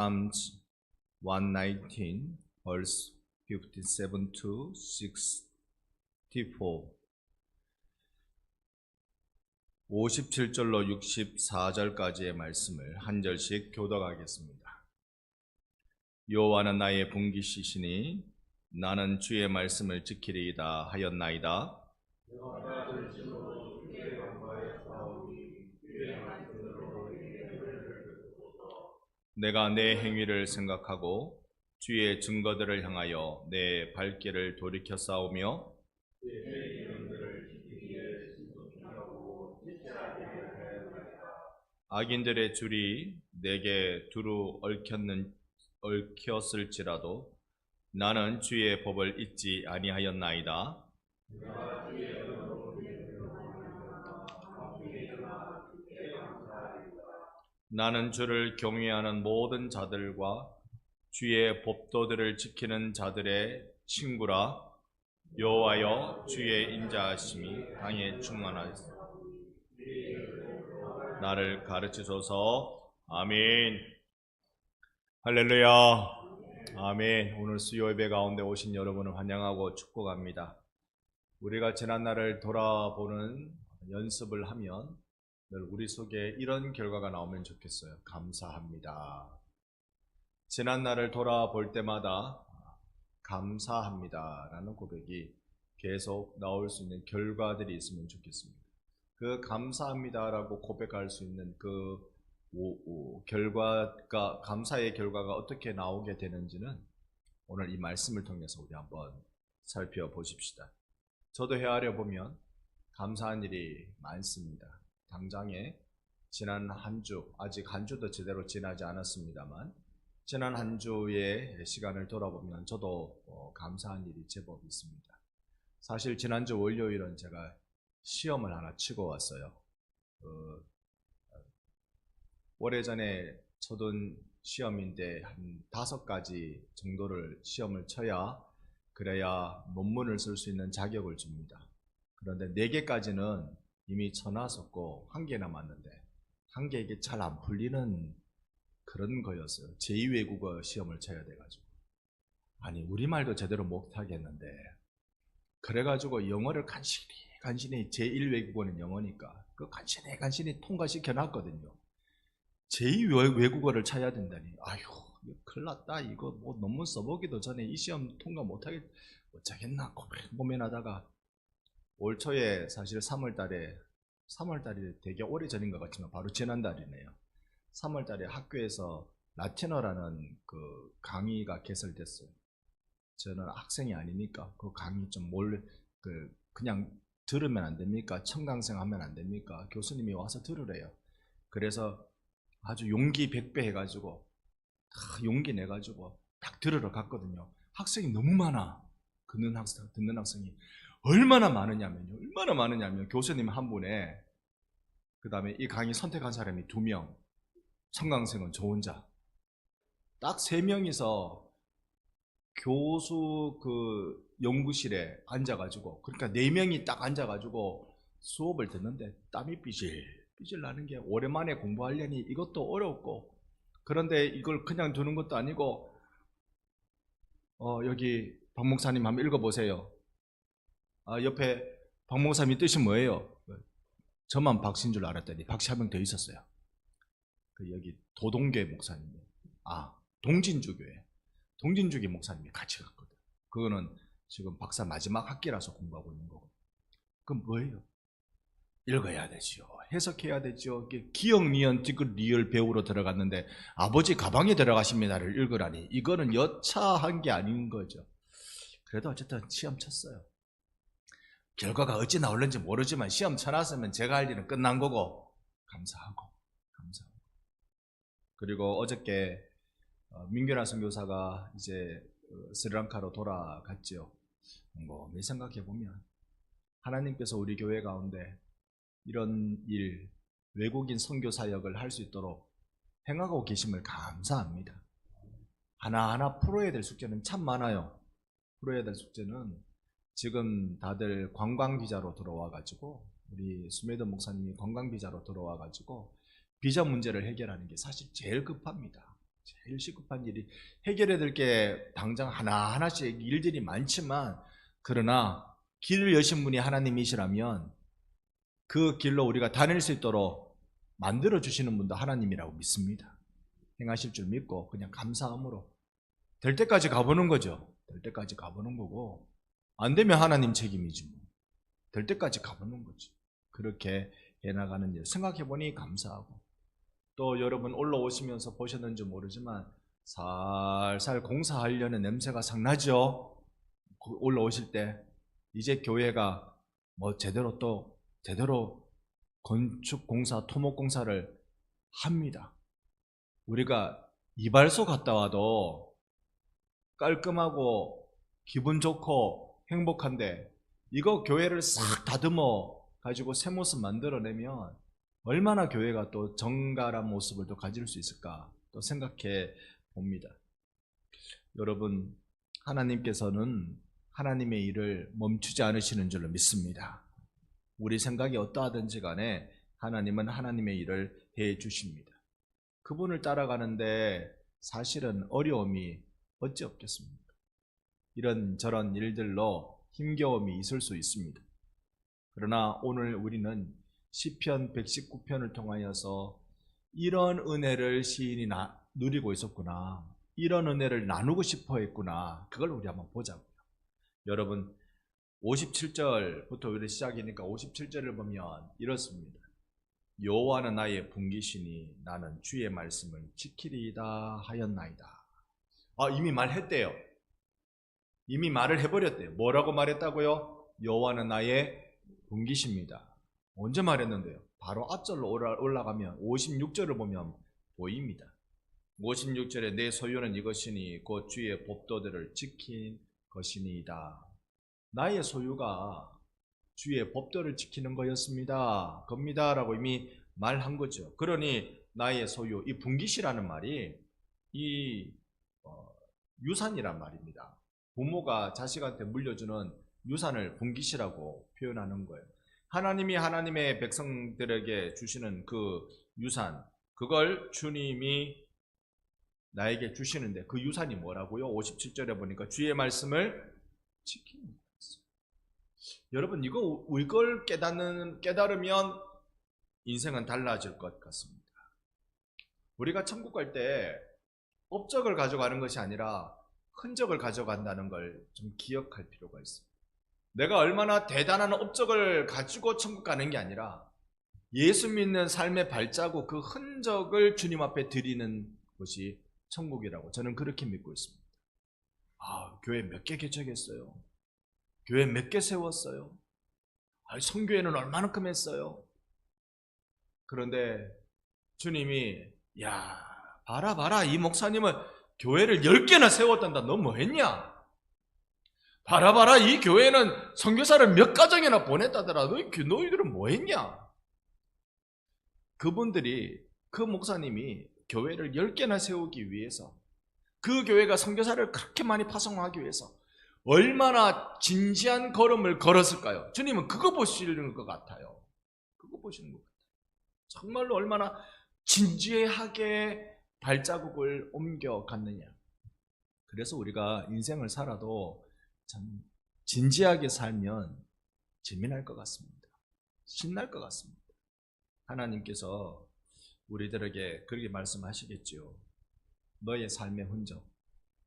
Psalms 119 verse 57 to 64 57절로 64절까지의 말씀을 한 절씩 교독하겠습니다. 여호와는 나의 분깃이시니 나는 주의 말씀을 지키리이다 하였나이다. 내가 내 행위를 생각하고 주의 증거들을 향하여 내 발길을 돌이켜 싸우며 악인들의 줄이 내게 두루 얽혔을지라도 나는 주의 법을 잊지 아니하였나이다. 나는 주를 경외하는 모든 자들과 주의 법도들을 지키는 자들의 친구라. 여호와여, 주의 인자하심이 땅에 충만하소서. 나를 가르치소서. 아멘. 할렐루야. 아멘. 오늘 수요 예배 가운데 오신 여러분을 환영하고 축복합니다. 우리가 지난날을 돌아보는 연습을 하면 늘 우리 속에 이런 결과가 나오면 좋겠어요. 감사합니다. 지난날을 돌아볼 때마다 감사합니다 라는 고백이 계속 나올 수 있는 결과들이 있으면 좋겠습니다. 그 감사합니다 라고 고백할 수 있는 그 결과가, 감사의 결과가 어떻게 나오게 되는지는 오늘 이 말씀을 통해서 우리 한번 살펴보십시다. 저도 헤아려 보면 감사한 일이 많습니다. 당장에 지난 한 주, 아직 한 주도 제대로 지나지 않았습니다만 지난 한 주의 시간을 돌아보면 저도 감사한 일이 제법 있습니다. 사실 지난주 월요일은 제가 시험을 하나 치고 왔어요. 오래전에 쳐둔 시험인데 한 5가지 정도를 시험을 쳐야 그래야 논문을 쓸 수 있는 자격을 줍니다. 그런데 4개까지는 이미 쳐놨었고 1개 남았는데 1개 이게 잘 안 풀리는 그런 거였어요. 제2외국어 시험을 쳐야 돼가지고. 아니 우리말도 제대로 못하겠는데 그래가지고 영어를 간신히 제1외국어는 영어니까 그 간신히 통과시켜놨거든요. 제2외국어를 쳐야 된다니 아휴 큰일 났다. 이거 뭐 논문 써보기도 전에 이 시험 통과 못하겠나 고민하다가 올 초에 사실 3월달에 되게 오래전인 것 같지만 바로 지난달이네요. 3월달에 학교에서 라틴어라는 그 강의가 개설됐어요. 저는 학생이 아니니까 그 강의 좀 그냥 들으면 안 됩니까? 청강생 하면 안 됩니까? 교수님이 와서 들으래요. 그래서 아주 용기 100배 해가지고 용기 내가지고 딱 들으러 갔거든요. 학생이 너무 많아. 듣는 학생이 얼마나 많으냐면 교수님 한 분에 그 다음에 이 강의 선택한 사람이 2명, 청강생은 저 혼자, 딱 3명이서 교수 그 연구실에 앉아가지고, 그러니까 4명이 딱 앉아가지고 수업을 듣는데 땀이 삐질 나는 게, 오랜만에 공부하려니 이것도 어렵고, 그런데 이걸 그냥 두는 것도 아니고 여기 박 목사님 한번 읽어보세요. 옆에 박 목사님 뜻이 뭐예요? 저만 박씨인 줄 알았더니 박씨 한 명 더 있었어요. 여기 도동교회 목사님, 동진주교회 목사님이 같이 갔거든. 그거는 지금 박사 마지막 학기라서 공부하고 있는 거고. 그럼 뭐예요? 읽어야 되지요. 해석해야 되죠. 기억, 니은, 디귿, 리을 배우러 들어갔는데 아버지 가방에 들어가십니다를 읽으라니 이거는 여차한 게 아닌 거죠. 그래도 어쨌든 시험 쳤어요. 결과가 어찌 나올는지 모르지만 시험 쳐놨으면 제가 할 일은 끝난 거고 감사하고. 그리고 어저께 민규라 선교사가 이제 스리랑카로 돌아갔죠. 내 생각해보면 하나님께서 우리 교회 가운데 이런 일, 외국인 선교 사역을 할 수 있도록 행하고 계심을 감사합니다. 하나하나 풀어야 될 숙제는 참 많아요. 풀어야 될 숙제는 지금 다들 관광비자로 들어와가지고 우리 수메드 목사님이 관광비자로 들어와가지고 비자 문제를 해결하는 게 사실 제일 급합니다. 제일 시급한 일이 해결해야 될 게 당장 하나하나씩 일들이 많지만 그러나 길을 여신 분이 하나님이시라면 그 길로 우리가 다닐 수 있도록 만들어주시는 분도 하나님이라고 믿습니다. 행하실 줄 믿고 그냥 감사함으로 될 때까지 가보는 거죠. 될 때까지 가보는 거고 안 되면 하나님 책임이지 뭐. 될 때까지 가보는 거지. 그렇게 해나가는 일 생각해보니 감사하고 또 여러분 올라오시면서 보셨는지 모르지만 살살 공사하려는 냄새가 상나죠. 올라오실 때 이제 교회가 뭐 제대로 건축 공사, 토목 공사를 합니다. 우리가 이발소 갔다 와도 깔끔하고 기분 좋고 행복한데 이거 교회를 싹 다듬어 가지고 새 모습 만들어내면 얼마나 교회가 또 정갈한 모습을 또 가질 수 있을까 또 생각해 봅니다. 여러분, 하나님께서는 하나님의 일을 멈추지 않으시는 줄로 믿습니다. 우리 생각이 어떠하든지 간에 하나님은 하나님의 일을 해 주십니다. 그분을 따라가는데 사실은 어려움이 어찌 없겠습니까? 이런저런 일들로 힘겨움이 있을 수 있습니다. 그러나 오늘 우리는 시편 119편을 통하여서 이런 은혜를 시인이 누리고 있었구나, 이런 은혜를 나누고 싶어 했구나, 그걸 우리 한번 보자고요. 여러분 57절부터 우리 시작이니까 57절을 보면 이렇습니다. 여호와는 나의 분기시니 나는 주의 말씀을 지키리이다 하였나이다. 이미 말했대요. 이미 말을 해버렸대요. 뭐라고 말했다고요? 여호와는 나의 분기십니다. 언제 말했는데요? 바로 앞절로 올라가면 56절을 보면 보입니다. 56절에 내 소유는 이것이니 곧 주의 법도들을 지킨 것이니이다. 나의 소유가 주의 법도를 지키는 거였습니다. 겁니다라고 이미 말한 거죠. 그러니 나의 소유, 이 분깃이라는 말이 이 유산이란 말입니다. 부모가 자식한테 물려주는 유산을 분깃이라고 표현하는 거예요. 하나님이 하나님의 백성들에게 주시는 그 유산, 그걸 주님이 나에게 주시는데 그 유산이 뭐라고요? 57절에 보니까 주의 말씀을 지키는 거예요. 여러분 이걸 깨달으면 인생은 달라질 것 같습니다. 우리가 천국 갈 때 업적을 가져가는 것이 아니라 흔적을 가져간다는 걸 좀 기억할 필요가 있습니다. 내가 얼마나 대단한 업적을 가지고 천국 가는 게 아니라 예수 믿는 삶의 발자국, 그 흔적을 주님 앞에 드리는 것이 천국이라고 저는 그렇게 믿고 있습니다. 교회 몇 개 개척했어요? 교회 몇 개 세웠어요? 선교회는 얼마만큼 했어요? 그런데 주님이 봐라 이 목사님은 교회를 10개나 세웠단다. 너 뭐 했냐? 봐라 이 교회는 선교사를 몇 가정이나 보냈다더라. 너희들은 뭐 했냐? 그분들이, 그 목사님이 교회를 10개나 세우기 위해서, 그 교회가 선교사를 그렇게 많이 파송하기 위해서 얼마나 진지한 걸음을 걸었을까요? 주님은 그거 보시는 것 같아요. 그거 보시는 것 같아요. 정말로 얼마나 진지하게 발자국을 옮겨갔느냐. 그래서 우리가 인생을 살아도 참 진지하게 살면 재미날 것 같습니다. 신날 것 같습니다. 하나님께서 우리들에게 그렇게 말씀하시겠죠. 너의 삶의 흔적,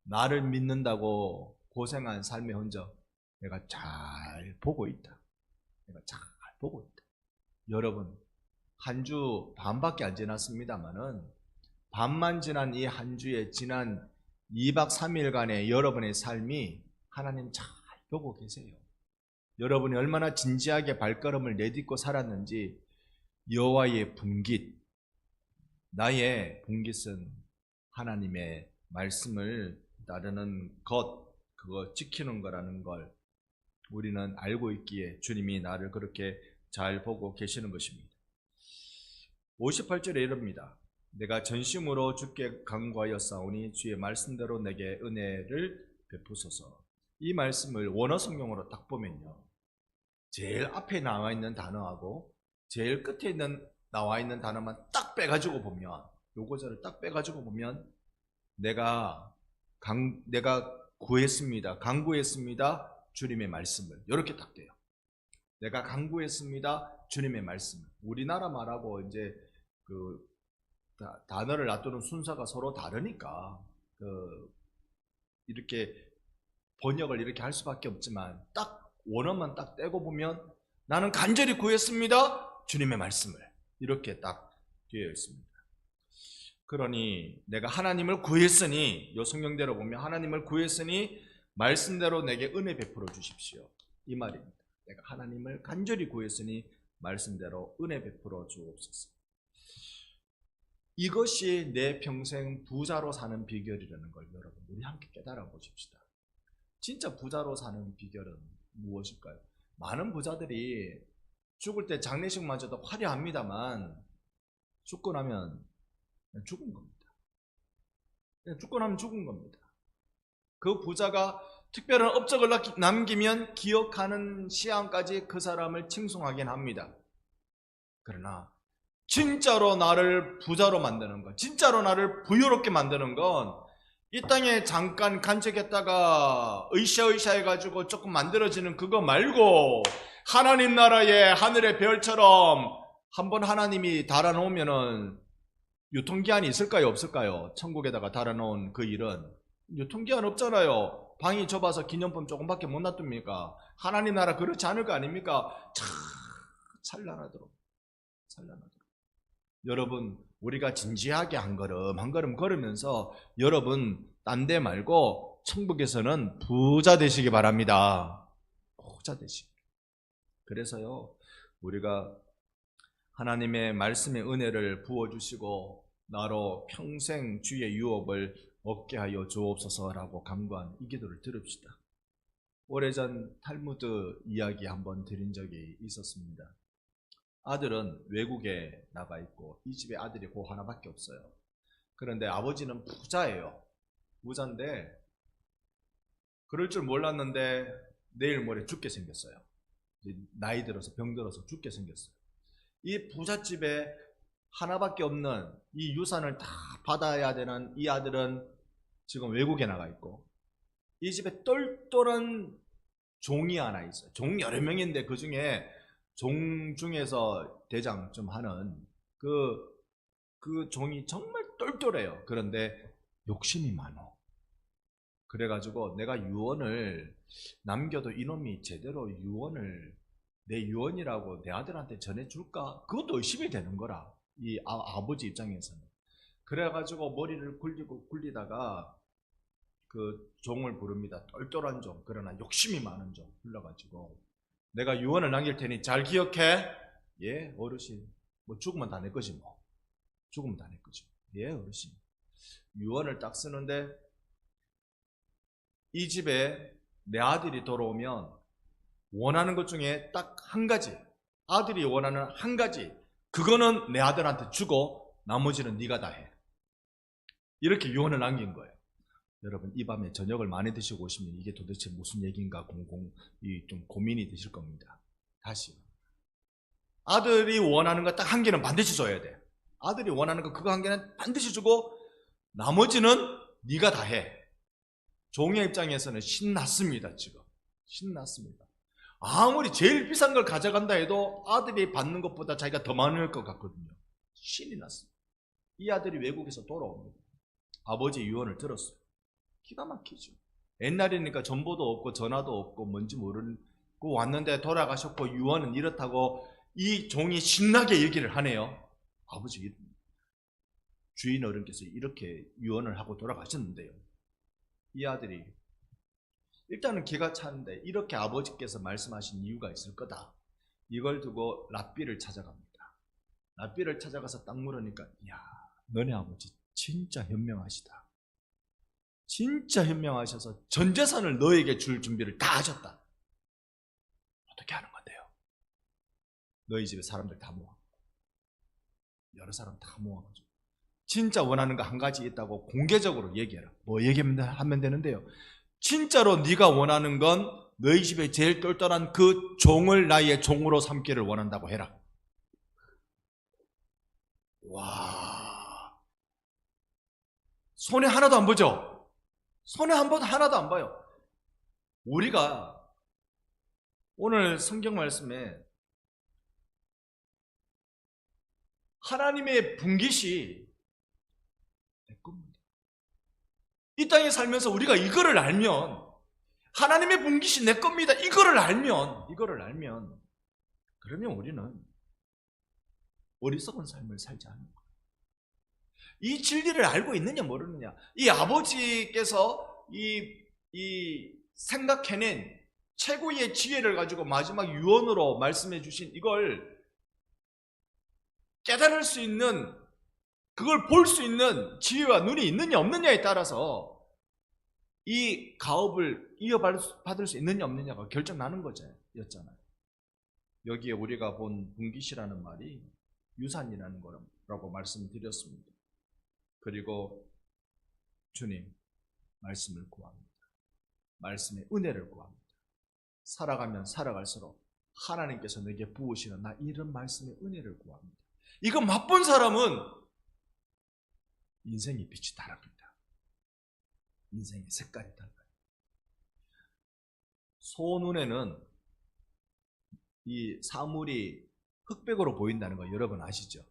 나를 믿는다고 고생한 삶의 흔적 내가 잘 보고 있다. 내가 잘 보고 있다. 여러분, 한 주 반밖에 안 지났습니다만은 반만 지난 이 한 주에 지난 2박 3일간의 여러분의 삶이 하나님 잘 보고 계세요. 여러분이 얼마나 진지하게 발걸음을 내딛고 살았는지 여호와의 분깃, 나의 분깃은 하나님의 말씀을 따르는 것, 그거 지키는 거라는 걸 우리는 알고 있기에 주님이 나를 그렇게 잘 보고 계시는 것입니다. 58절에 이럽니다. 내가 전심으로 주께 간구하였사오니 주의 말씀대로 내게 은혜를 베푸소서. 이 말씀을 원어 성경으로 딱 보면요, 제일 앞에 나와 있는 단어하고 제일 끝에 나와 있는 단어만 딱 빼가지고 보면, 요 구절을 딱 빼가지고 보면 내가 구했습니다. 강구했습니다. 주님의 말씀을. 이렇게 딱 돼요. 내가 강구했습니다. 주님의 말씀을. 우리나라 말하고 이제 그 단어를 놔두는 순서가 서로 다르니까 이렇게 번역을 이렇게 할 수밖에 없지만 딱 원어만 딱 떼고 보면 나는 간절히 구했습니다. 주님의 말씀을. 이렇게 딱 되어 있습니다. 그러니 내가 하나님을 구했으니, 요 성경대로 보면 하나님을 구했으니 말씀대로 내게 은혜 베풀어 주십시오. 이 말입니다. 내가 하나님을 간절히 구했으니 말씀대로 은혜 베풀어 주옵소서. 이것이 내 평생 부자로 사는 비결이라는 걸 여러분 우리 함께 깨달아 보십시다. 진짜 부자로 사는 비결은 무엇일까요? 많은 부자들이 죽을 때 장례식마저도 화려합니다만 죽고 나면 죽은 겁니다. 죽고 나면 죽은 겁니다. 그 부자가 특별한 업적을 남기면 기억하는 시간까지 그 사람을 칭송하긴 합니다. 그러나 진짜로 나를 부자로 만드는 것, 진짜로 나를 부유롭게 만드는 건 이 땅에 잠깐 간척했다가 으쌰으쌰 해가지고 조금 만들어지는 그거 말고 하나님 나라의 하늘의 별처럼 한번 하나님이 달아놓으면은 유통기한이 있을까요? 없을까요? 천국에다가 달아놓은 그 일은 유통기한 없잖아요. 방이 좁아서 기념품 조금밖에 못 놔둡니까? 하나님 나라 그렇지 않을 거 아닙니까? 참 찬란하도록. 여러분, 우리가 진지하게 한 걸음 걸으면서 여러분 딴 데 말고 천국에서는 부자 되시기 바랍니다. 부자 되시기. 그래서요, 우리가 하나님의 말씀의 은혜를 부어주시고 나로 평생 주의 유업을 얻게 하여 주옵소서라고 간구한 이 기도를 들읍시다. 오래전 탈무드 이야기 한번 드린 적이 있었습니다. 아들은 외국에 나가 있고 이 집에 아들이 고 하나밖에 없어요. 그런데 아버지는 부자예요. 부자인데 그럴 줄 몰랐는데 내일 모레 죽게 생겼어요. 나이 들어서 병 들어서 죽게 생겼어요. 이 부잣집에 하나밖에 없는 이 유산을 다 받아야 되는 이 아들은 지금 외국에 나가 있고 이 집에 똘똘한 종이 하나 있어요. 종 여러 명인데 그 중에 종 중에서 대장 좀 하는 그 종이 정말 똘똘해요. 그런데 욕심이 많어. 그래가지고 내가 유언을 남겨도 이놈이 제대로 내 유언이라고 내 아들한테 전해줄까? 그것도 의심이 되는 거라. 이 아버지 입장에서는. 그래가지고 머리를 굴리다가 그 종을 부릅니다. 똘똘한 종, 그러나 욕심이 많은 종 불러가지고 내가 유언을 남길 테니 잘 기억해. 예, 어르신. 뭐 죽으면 다 내 거지 뭐. 죽으면 다 내 거지. 예, 어르신. 유언을 딱 쓰는데 이 집에 내 아들이 돌아오면 원하는 것 중에 딱 한 가지, 아들이 원하는 한 가지, 그거는 내 아들한테 주고 나머지는 네가 다 해. 이렇게 유언을 남긴 거예요. 여러분, 이 밤에 저녁을 많이 드시고 오시면 이게 도대체 무슨 얘기인가 좀 고민이 되실 겁니다. 다시 아들이 원하는 거 딱 한 개는 반드시 줘야 돼. 아들이 원하는 거 그거 한 개는 반드시 주고 나머지는 네가 다 해. 종의 입장에서는 신났습니다. 지금 신났습니다. 아무리 제일 비싼 걸 가져간다 해도 아들이 받는 것보다 자기가 더 많을 것 같거든요. 신이 났습니다. 이 아들이 외국에서 돌아옵니다. 아버지의 유언을 들었어요. 기가 막히죠. 옛날이니까 정보도 없고 전화도 없고 뭔지 모르고 왔는데 돌아가셨고 유언은 이렇다고 이 종이 신나게 얘기를 하네요. 아버지, 주인 어른께서 이렇게 유언을 하고 돌아가셨는데요. 이 아들이 일단은 기가 차는데 이렇게 아버지께서 말씀하신 이유가 있을 거다. 이걸 두고 랍비를 찾아갑니다. 랍비를 찾아가서 딱 물으니까, 이야, 너네 아버지 진짜 현명하시다. 진짜 현명하셔서 전 재산을 너에게 줄 준비를 다 하셨다. 어떻게 하는 건데요? 너희 집에 사람들 다 모아. 여러 사람 다 모아가지고 진짜 원하는 거 한 가지 있다고 공개적으로 얘기해라. 뭐 얘기하면 되는데요. 진짜로 네가 원하는 건 너희 집에 제일 똘똘한 그 종을 나의 종으로 삼기를 원한다고 해라. 와, 손해 하나도 안 보죠? 손해 하나도 안 봐요. 우리가 오늘 성경 말씀에 하나님의 분깃이 내 겁니다. 이 땅에 살면서 우리가 이거를 알면, 하나님의 분깃이 내 겁니다, 이거를 알면 그러면 우리는 어리석은 삶을 살지 않는 거예요. 이 진리를 알고 있느냐 모르느냐. 이 아버지께서 이 생각해낸 최고의 지혜를 가지고 마지막 유언으로 말씀해 주신 이걸 깨달을 수 있는, 그걸 볼 수 있는 지혜와 눈이 있느냐 없느냐에 따라서 이 가업을 이어받을 수 있느냐 없느냐가 결정나는 거였잖아요. 여기에 우리가 본 분깃이라는 말이 유산이라는 거라고 말씀드렸습니다. 그리고 주님 말씀을 구합니다. 말씀의 은혜를 구합니다. 살아가면 살아갈수록 하나님께서 내게 부으시는 나 이런 말씀의 은혜를 구합니다. 이거 맛본 사람은 인생의 빛이 다릅니다. 인생의 색깔이 달라요. 소 눈에는 이 사물이 흑백으로 보인다는 거 여러분 아시죠?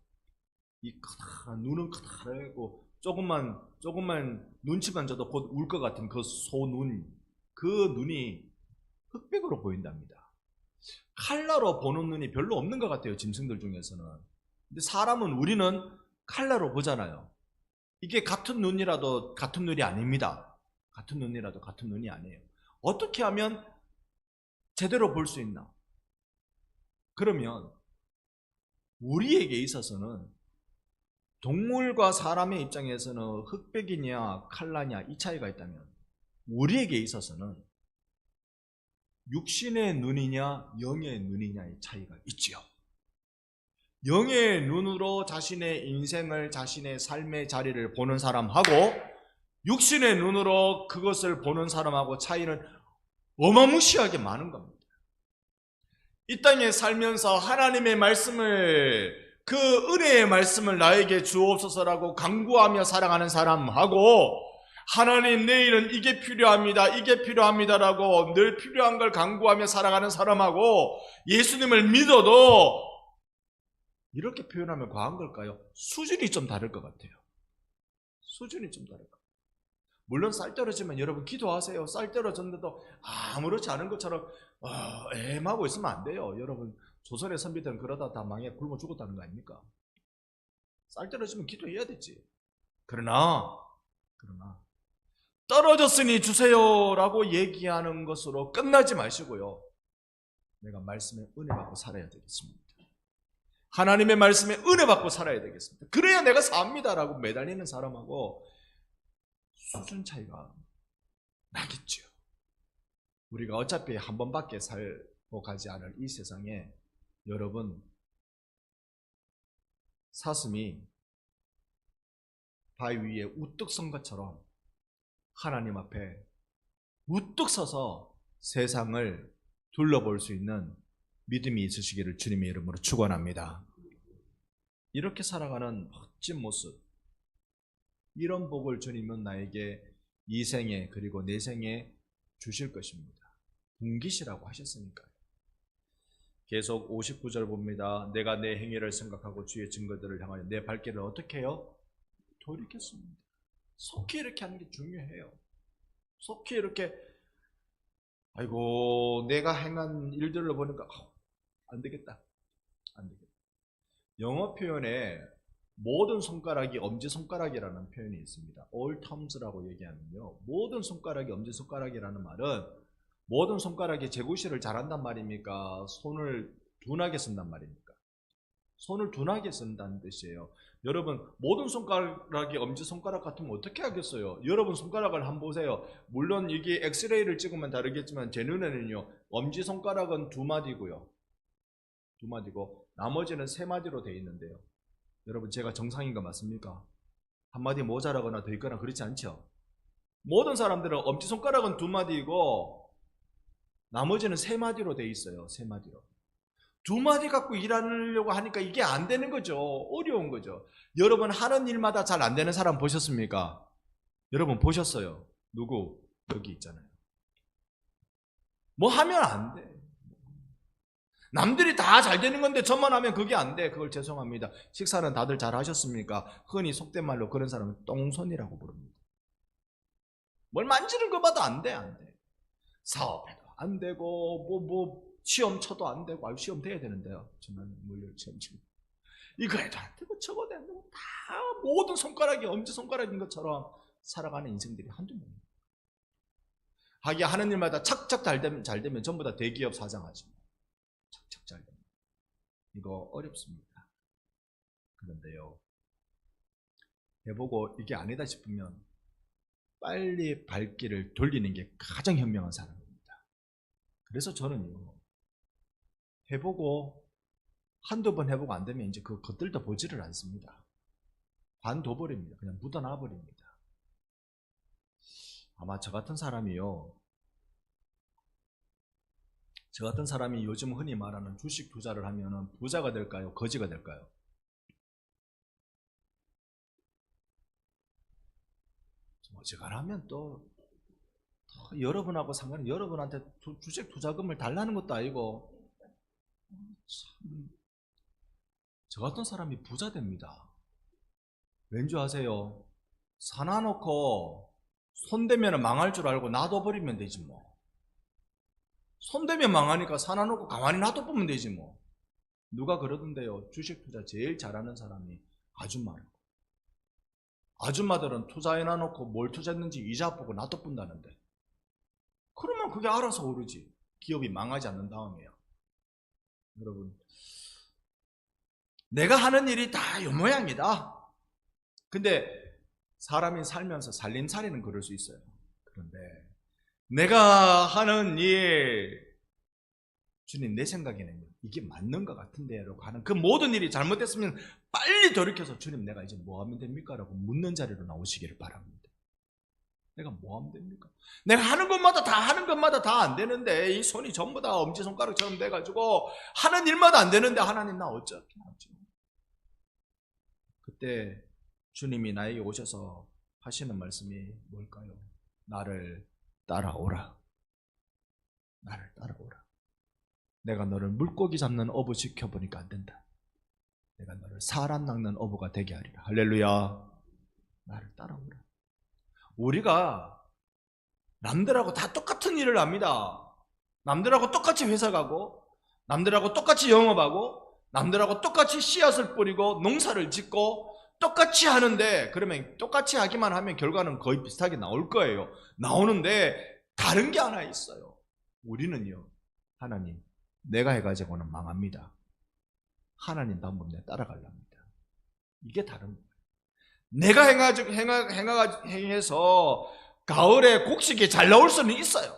이 커다란 눈은 커다랗고 조금만 눈치만 줘도 곧 울 것 같은 그 소 눈, 그 눈이 흑백으로 보인답니다. 칼라로 보는 눈이 별로 없는 것 같아요, 짐승들 중에서는. 근데 사람은, 우리는 칼라로 보잖아요. 이게 같은 눈이라도 같은 눈이 아닙니다. 같은 눈이라도 같은 눈이 아니에요. 어떻게 하면 제대로 볼 수 있나? 그러면 우리에게 있어서는, 동물과 사람의 입장에서는 흑백이냐 칼라냐 이 차이가 있다면, 우리에게 있어서는 육신의 눈이냐 영의 눈이냐의 차이가 있지요. 영의 눈으로 자신의 인생을, 자신의 삶의 자리를 보는 사람하고 육신의 눈으로 그것을 보는 사람하고 차이는 어마무시하게 많은 겁니다. 이 땅에 살면서 하나님의 말씀을, 그 은혜의 말씀을 나에게 주옵소서라고 간구하며 살아가는 사람하고, 하나님 내일은 이게 필요합니다, 이게 필요합니다라고 늘 필요한 걸 간구하며 살아가는 사람하고, 예수님을 믿어도 이렇게 표현하면 과한 걸까요? 수준이 좀 다를 것 같아요. 수준이 좀 다를 것 같아요. 물론 쌀 떨어지면 여러분 기도하세요. 쌀 떨어졌는데도 아무렇지 않은 것처럼 애매하고 있으면 안 돼요. 여러분 조선의 선비들은 그러다 다 망해 굶어 죽었다는 거 아닙니까? 쌀 떨어지면 기도해야 되지. 그러나 떨어졌으니 주세요라고 얘기하는 것으로 끝나지 마시고요. 내가 말씀에 은혜 받고 살아야 되겠습니다. 하나님의 말씀에 은혜 받고 살아야 되겠습니다. 그래야 내가 삽니다라고 매달리는 사람하고 수준 차이가 나겠죠. 우리가 어차피 한 번밖에 살고 가지 않을 이 세상에, 여러분 사슴이 바위 위에 우뚝 선 것처럼 하나님 앞에 우뚝 서서 세상을 둘러볼 수 있는 믿음이 있으시기를 주님의 이름으로 축원합니다. 이렇게 살아가는 멋진 모습, 이런 복을 주님은 나에게 이 생에 그리고 내 생에 주실 것입니다. 분깃이라고 하셨으니까요. 계속 59절 봅니다. 내가 내 행위를 생각하고 주의 증거들을 향하여 내 발길을 어떻게 해요? 돌이켰습니다. 속히 이렇게 하는 게 중요해요. 속히 이렇게, 아이고 내가 행한 일들을 보니까 안 되겠다. 영어 표현에 모든 손가락이 엄지손가락이라는 표현이 있습니다. all thumbs라고 얘기하는요, 모든 손가락이 엄지손가락이라는 말은 모든 손가락이 재구시를 잘한단 말입니까? 손을 둔하게 쓴단 말입니까? 손을 둔하게 쓴다는 뜻이에요. 여러분 모든 손가락이 엄지손가락 같으면 어떻게 하겠어요? 여러분 손가락을 한번 보세요. 물론 이게 엑스레이를 찍으면 다르겠지만 제 눈에는요, 엄지손가락은 두 마디고요, 나머지는 세 마디로 되어 있는데요, 여러분 제가 정상인 거 맞습니까? 한 마디 모자라거나 더 있거나 그렇지 않죠? 모든 사람들은 엄지손가락은 두 마디이고 나머지는 세 마디로 되어 있어요. 세 마디로. 두 마디 갖고 일하려고 하니까 이게 안 되는 거죠. 어려운 거죠. 여러분 하는 일마다 잘 안 되는 사람 보셨습니까? 여러분 보셨어요? 누구? 여기 있잖아요. 뭐 하면 안 돼. 남들이 다 잘 되는 건데 저만 하면 그게 안 돼. 그걸 죄송합니다. 식사는 다들 잘 하셨습니까? 흔히 속된 말로 그런 사람은 똥손이라고 부릅니다. 뭘 만지는 거 봐도 안 돼, 안 돼. 사업해도 안 되고, 시험 쳐도 안 되고, 시험 돼야 되는데요. 저는 물리 시험 치고. 이거 해도 안 되고, 저거 해도 안 되고, 다 모든 손가락이 엄지손가락인 것처럼 살아가는 인생들이 한두 명이에요. 하기야 하는 일마다 착착 잘 되면 전부 다 대기업 사장하지. 착착 잘 되면. 이거 어렵습니다. 그런데요, 해보고 이게 아니다 싶으면 빨리 발길을 돌리는 게 가장 현명한 사람입니다. 그래서 저는요, 해보고 한두 번 해보고 안 되면 이제 그것들도 보지를 않습니다. 관둬버립니다. 그냥 묻어놔버립니다. 아마 저 같은 사람이 요즘 흔히 말하는 주식 투자를 하면 부자가 될까요? 거지가 될까요? 어지간하면 또 여러분하고 상관은 여러분한테 주식 투자금을 달라는 것도 아니고, 참, 저 같은 사람이 부자 됩니다. 왠지 아세요? 사놔놓고 손대면 망할 줄 알고 놔둬버리면 되지 뭐. 손대면 망하니까 사놔놓고 가만히 놔둬보면 되지 뭐. 누가 그러던데요, 주식 투자 제일 잘하는 사람이 아줌마라고. 아줌마들은 투자해놔놓고 뭘 투자했는지 이자 보고 놔둬본다는데, 그러면 그게 알아서 오르지. 기업이 망하지 않는 다음에요. 여러분, 내가 하는 일이 다 요 모양이다. 근데 사람이 살면서 살림살이는 그럴 수 있어요. 그런데 내가 하는 일, 주님 내 생각에는 이게 맞는 것 같은데 라고 하는 그 모든 일이 잘못됐으면 빨리 돌이켜서 주님 내가 이제 뭐 하면 됩니까? 라고 묻는 자리로 나오시기를 바랍니다. 내가 뭐 하면 됩니까? 내가 하는 것마다 다 안 되는데, 이 손이 전부 다 엄지손가락처럼 돼가지고 하는 일마다 안 되는데 하나님 나 어쩌게 하지? 그때 주님이 나에게 오셔서 하시는 말씀이 뭘까요? 나를 따라오라. 나를 따라오라. 내가 너를 물고기 잡는 어부 시켜보니까 안 된다. 내가 너를 사람 낚는 어부가 되게 하리라. 할렐루야. 나를 따라오라. 우리가 남들하고 다 똑같은 일을 합니다. 남들하고 똑같이 회사 가고, 남들하고 똑같이 영업하고, 남들하고 똑같이 씨앗을 뿌리고 농사를 짓고 똑같이 하는데, 그러면 똑같이 하기만 하면 결과는 거의 비슷하게 나올 거예요. 나오는데 다른 게 하나 있어요. 우리는요, 하나님 내가 해가지고는 망합니다. 하나님 방법 내가 따라가려합니다. 이게 다른 거예요. 내가 행해서 가을에 곡식이 잘 나올 수는 있어요.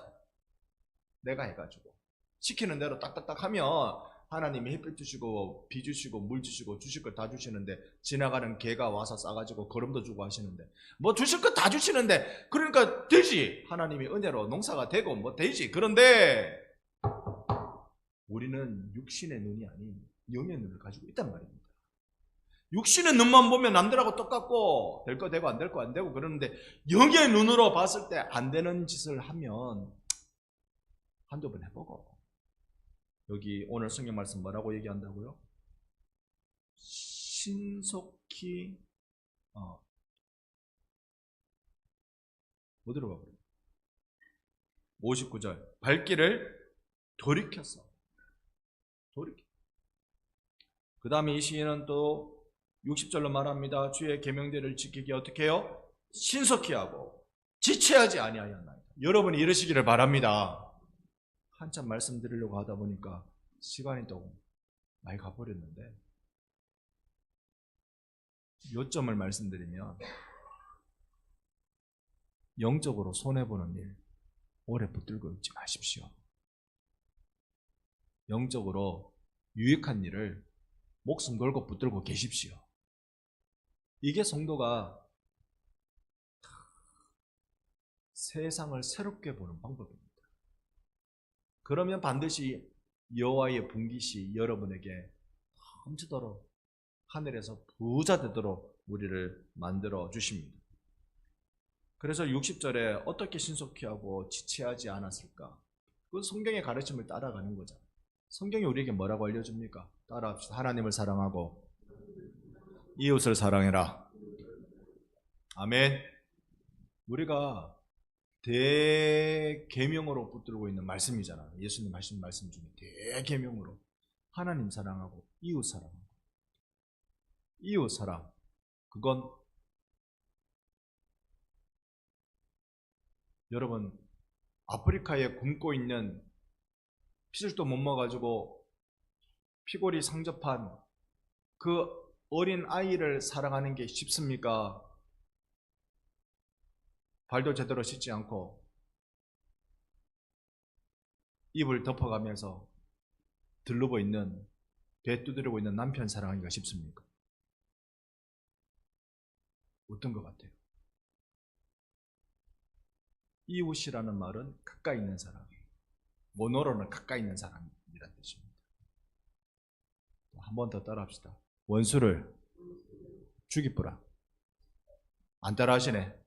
내가 해가지고 시키는 대로 딱딱딱 하면 하나님이 햇빛 주시고 비 주시고 물 주시고 주실 걸 다 주시는데, 지나가는 개가 와서 싸가지고 거름도 주고 하시는데, 뭐 주실 거 다 주시는데, 그러니까 되지. 하나님이 은혜로 농사가 되고 뭐 되지. 그런데 우리는 육신의 눈이 아닌 영의 눈을 가지고 있단 말입니다. 육신의 눈만 보면 남들하고 똑같고 될 거 되고 안 될 거 안 되고 그러는데, 영의 눈으로 봤을 때 안 되는 짓을 하면 한두 번 해보고. 여기 오늘 성경 말씀 뭐라고 얘기한다고요? 신속히 뭐 들어가 버려요? 59절 발길을 돌이켰어. 그 다음에 이 시인은 또 60절로 말합니다. 주의 계명들을 지키기 어떻게 해요? 신속히 하고 지체하지 아니하였나이다. 여러분이 이러시기를 바랍니다. 한참 말씀드리려고 하다 보니까 시간이 또 많이 가버렸는데, 요점을 말씀드리면, 영적으로 손해보는 일 오래 붙들고 있지 마십시오. 영적으로 유익한 일을 목숨 걸고 붙들고 계십시오. 이게 성도가 세상을 새롭게 보는 방법입니다. 그러면 반드시 여호와의 분깃이 여러분에게 넘치도록 하늘에서 부자 되도록 우리를 만들어 주십니다. 그래서 60절에 어떻게 신속히 하고 지체하지 않았을까? 그건 성경의 가르침을 따라가는 거잖아요. 성경이 우리에게 뭐라고 알려줍니까? 따라합시다. 하나님을 사랑하고 이웃을 사랑해라. 아멘. 우리가 대계명으로 붙들고 있는 말씀이잖아요. 예수님 하신 말씀 중에 대계명으로 하나님 사랑하고 이웃 사랑하고. 이웃 사랑, 그건 여러분 아프리카에 굶고 있는 피줄도 못 먹어가지고 피골이 상접한 그 어린 아이를 사랑하는 게 쉽습니까? 발도 제대로 씻지 않고 입을 덮어가면서 들르고 있는, 배 두드리고 있는 남편 사랑하기가 쉽습니까? 어떤 것 같아요? 이웃이라는 말은 가까이 있는 사람, 원어로는 가까이 있는 사람이라는 뜻입니다. 한 번 더 따라합시다. 원수를 죽이쁘라. 안 따라하시네.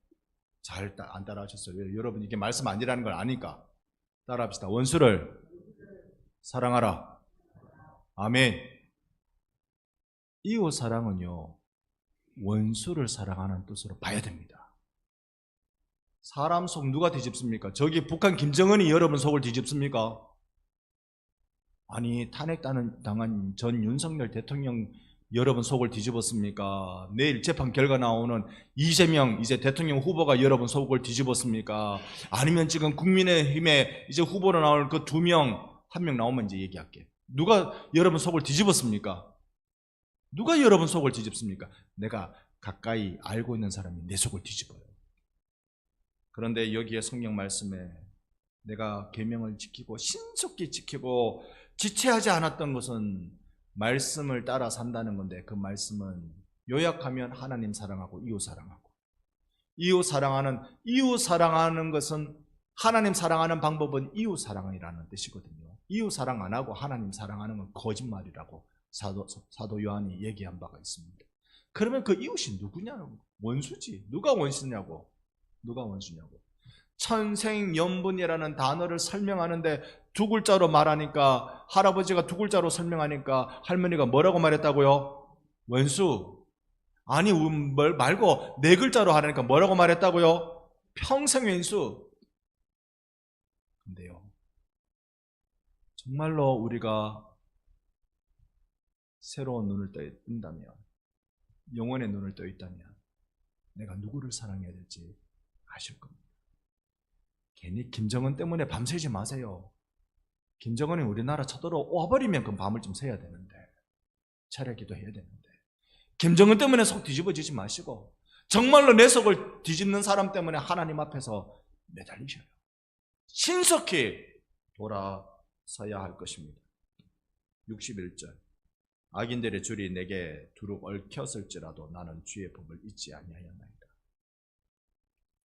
안 따라하셨어요. 여러분 이게 말씀 아니라는 걸 아니까 따라합시다. 원수를 사랑하라. 아멘. 이웃 사랑은요, 원수를 사랑하는 뜻으로 봐야 됩니다. 사람 속 누가 뒤집습니까? 저기 북한 김정은이 여러분 속을 뒤집습니까? 아니, 탄핵당한 전 윤석열 대통령 여러분 속을 뒤집었습니까? 내일 재판 결과 나오는 이재명 이제 대통령 후보가 여러분 속을 뒤집었습니까? 아니면 지금 국민의힘에 이제 후보로 나올 그 2명, 1명 나오면 이제 얘기할게. 누가 여러분 속을 뒤집었습니까? 누가 여러분 속을 뒤집습니까? 내가 가까이 알고 있는 사람이 내 속을 뒤집어요. 그런데 여기에 성경 말씀에 내가 계명을 지키고 신속히 지키고 지체하지 않았던 것은 말씀을 따라 산다는 건데, 그 말씀은 요약하면 하나님 사랑하고 이웃 사랑하고, 이웃 사랑하는 것은, 하나님 사랑하는 방법은 이웃 사랑이라는 뜻이거든요. 이웃 사랑 안 하고 하나님 사랑하는 건 거짓말이라고 사도 요한이 얘기한 바가 있습니다. 그러면 그 이웃이 누구냐고? 원수지. 누가 원수냐고? 천생연분이라는 단어를 설명하는데 두 글자로 말하니까, 할아버지가 두 글자로 설명하니까 할머니가 뭐라고 말했다고요? 원수. 아니 말고 네 글자로 하니까 뭐라고 말했다고요? 평생연수. 근데요, 정말로 우리가 새로운 눈을 뜬다면, 영혼의 눈을 떠 있다면 내가 누구를 사랑해야 될지 아실 겁니다. 괜히 김정은 때문에 밤새지 마세요. 김정은이 우리나라 쳐들어와버리면 그 밤을 좀 새야 되는데, 차례 기도해야 되는데, 김정은 때문에 속 뒤집어지지 마시고 정말로 내 속을 뒤집는 사람 때문에 하나님 앞에서 매달리셔요. 신속히 돌아서야 할 것입니다. 61절, 악인들의 줄이 내게 두루 얽혔을지라도 나는 주의 법을 잊지 아니하였나이다.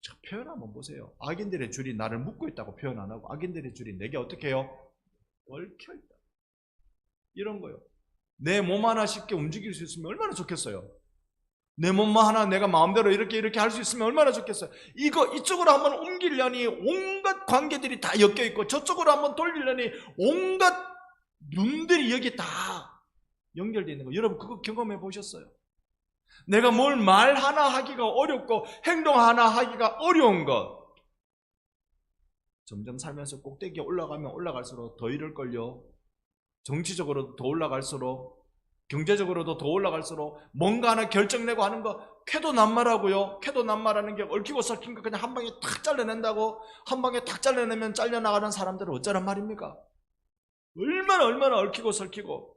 자, 표현 한번 보세요. 악인들의 줄이 나를 묶고 있다고 표현 안 하고, 악인들의 줄이 내게 어떻게 해요? 얽혀있다. 이런 거요. 내 몸 하나 쉽게 움직일 수 있으면 얼마나 좋겠어요. 내 몸만 하나 내가 마음대로 이렇게 할 수 있으면 얼마나 좋겠어요. 이쪽으로 한번 옮기려니 온갖 관계들이 다 엮여있고, 저쪽으로 한번 돌리려니 온갖 눈들이 여기 다 연결되어 있는 거, 여러분 그거 경험해 보셨어요? 내가 뭘 말 하나 하기가 어렵고 행동 하나 하기가 어려운 것, 점점 살면서 꼭대기에 올라가면 올라갈수록 더 이럴걸요. 정치적으로도 더 올라갈수록, 경제적으로도 더 올라갈수록 뭔가 하나 결정내고 하는 거 쾌도 난말하고요. 쾌도 난말하는 게 얽히고 설킨 거 그냥 한 방에 탁 잘라낸다고, 한 방에 탁 잘라내면 잘려나가는 사람들은 어쩌란 말입니까? 얼마나 얽히고 설키고.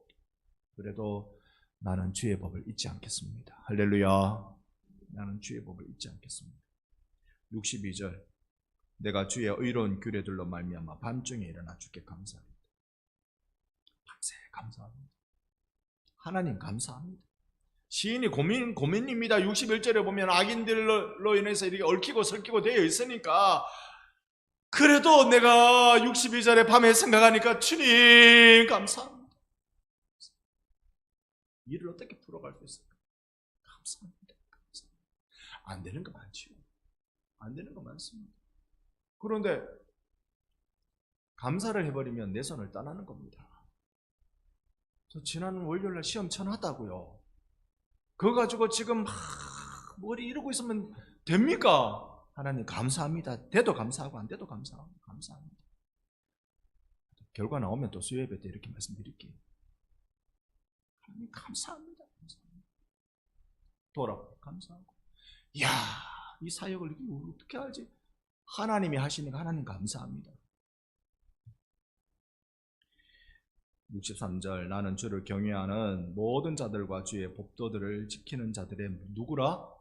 그래도 나는 주의 법을 잊지 않겠습니다. 할렐루야. 나는 주의 법을 잊지 않겠습니다. 62절, 내가 주의 의로운 규례들로 말미암아 밤중에 일어나 주께 감사합니다. 밤새 감사합니다. 하나님 감사합니다. 시인이 고민입니다. 61절에 보면 악인들로 인해서 이렇게 얽히고 설키고 되어 있으니까, 그래도 내가 62절에 밤에 생각하니까 주님 감사합니다. 일을 어떻게 풀어갈 수 있을까? 감사합니다. 안 되는 거 많지요. 안 되는 거 많습니다. 그런데 감사를 해버리면 내 손을 떠나는 겁니다. 저 지난 월요일날 시험 쳐놨다고요. 그거 가지고 지금 머리 이러고 있으면 됩니까? 하나님 감사합니다. 돼도 감사하고 안 돼도 감사합니다. 결과 나오면 또 수요예배 때 이렇게 말씀드릴게요. 하나님 감사합니다. 돌아보고 감사하고. 이야, 이 사역을 어떻게 하지? 하나님이 하시니까 하나님 감사합니다. 63절 나는 주를 경외하는 모든 자들과 주의 법도들을 지키는 자들의 누구라?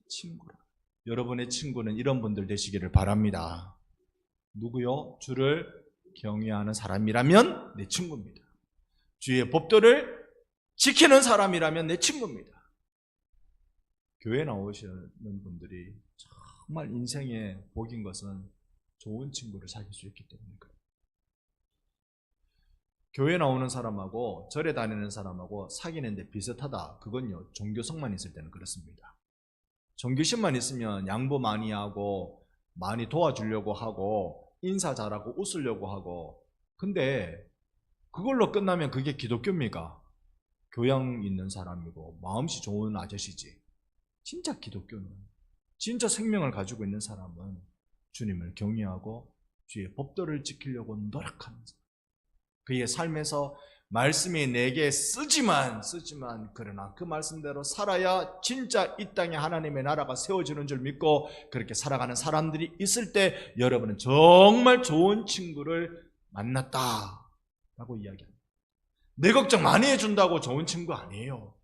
친구라. 여러분의 친구는 이런 분들 되시기를 바랍니다. 누구요? 주를 경외하는 사람이라면 내 친구입니다. 주의 법도를 지키는 사람이라면 내 친구입니다. 교회 나오시는 분들이 정말 인생의 복인 것은 좋은 친구를 사귈 수 있기 때문에 그래요. 교회 나오는 사람하고 절에 다니는 사람하고 사귀는데 비슷하다. 그건요, 종교성만 있을 때는 그렇습니다. 종교심만 있으면 양보 많이 하고 많이 도와주려고 하고 인사 잘하고 웃으려고 하고, 근데 그걸로 끝나면 그게 기독교입니까? 교양 있는 사람이고 마음씨 좋은 아저씨지. 진짜 기독교는, 진짜 생명을 가지고 있는 사람은 주님을 경외하고 주의 법도를 지키려고 노력하는 사람. 그의 삶에서 말씀이 내게 쓰지만 그러나 그 말씀대로 살아야 진짜 이 땅에 하나님의 나라가 세워지는 줄 믿고 그렇게 살아가는 사람들이 있을 때 여러분은 정말 좋은 친구를 만났다라고 이야기합니다. 내 걱정 많이 해준다고 좋은 친구 아니에요.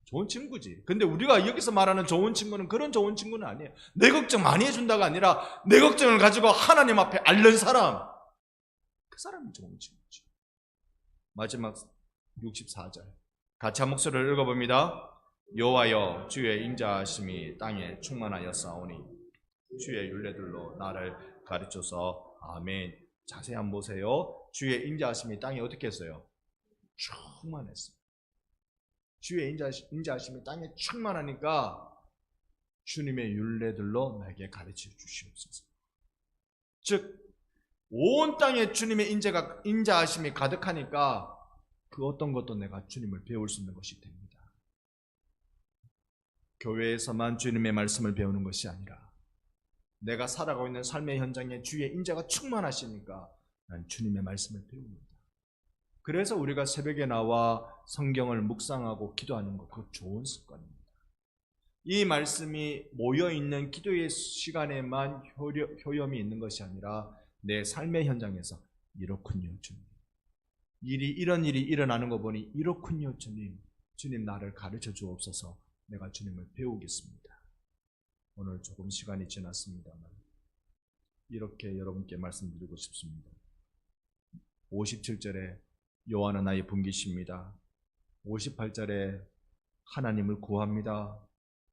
좋은 친구지. 근데 우리가 여기서 말하는 좋은 친구는 그런 좋은 친구는 아니에요. 내 걱정 많이 해준다가 아니라 내 걱정을 가지고 하나님 앞에 앓는 사람, 그 사람이 좋은 친구죠. 마지막 64절 같이 한 목소리를 읽어봅니다. 여호와여 주의 인자하심이 땅에 충만하였사오니 주의 율례들로 나를 가르쳐서 아멘. 자세히 한번 보세요. 주의 인자하심이 땅에 어떻게 했어요? 충만했어요. 주의 인자하심이 땅에 충만하니까 주님의 율례들로 나에게 가르쳐 주시옵소서. 즉 온 땅에 주님의 인자하심이 가득하니까 그 어떤 것도 내가 주님을 배울 수 있는 것이 됩니다. 교회에서만 주님의 말씀을 배우는 것이 아니라 내가 살아가고 있는 삶의 현장에 주의 인자가 충만하시니까 난 주님의 말씀을 배웁니다. 그래서 우리가 새벽에 나와 성경을 묵상하고 기도하는 것, 그거 좋은 습관입니다. 이 말씀이 모여있는 기도의 시간에만 효염이 있는 것이 아니라 내 삶의 현장에서 이렇군요 주님, 이런 일이 일어나는 거 보니 이렇군요 주님, 주님 나를 가르쳐 주옵소서. 내가 주님을 배우겠습니다. 오늘 조금 시간이 지났습니다만 이렇게 여러분께 말씀드리고 싶습니다. 57절에 여호와는 나의 분기십니다. 58절에 하나님을 구합니다.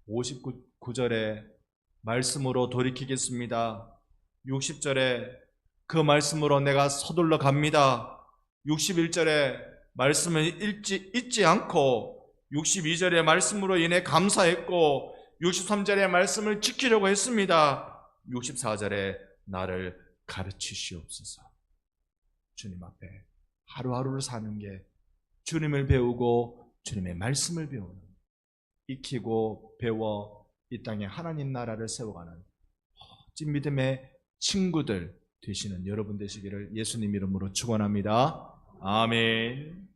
59절에 말씀으로 돌이키겠습니다. 60절에 그 말씀으로 내가 서둘러 갑니다. 61절에 말씀을 잊지 않고 62절의 말씀으로 인해 감사했고 63절의 말씀을 지키려고 했습니다. 64절에 나를 가르치시옵소서. 주님 앞에 하루하루를 사는 게 주님을 배우고 주님의 말씀을 배우는, 익히고 배워 이 땅에 하나님 나라를 세워가는 찐 믿음의 친구들 되시는 여러분 되시기를 예수님 이름으로 축원합니다. 아멘.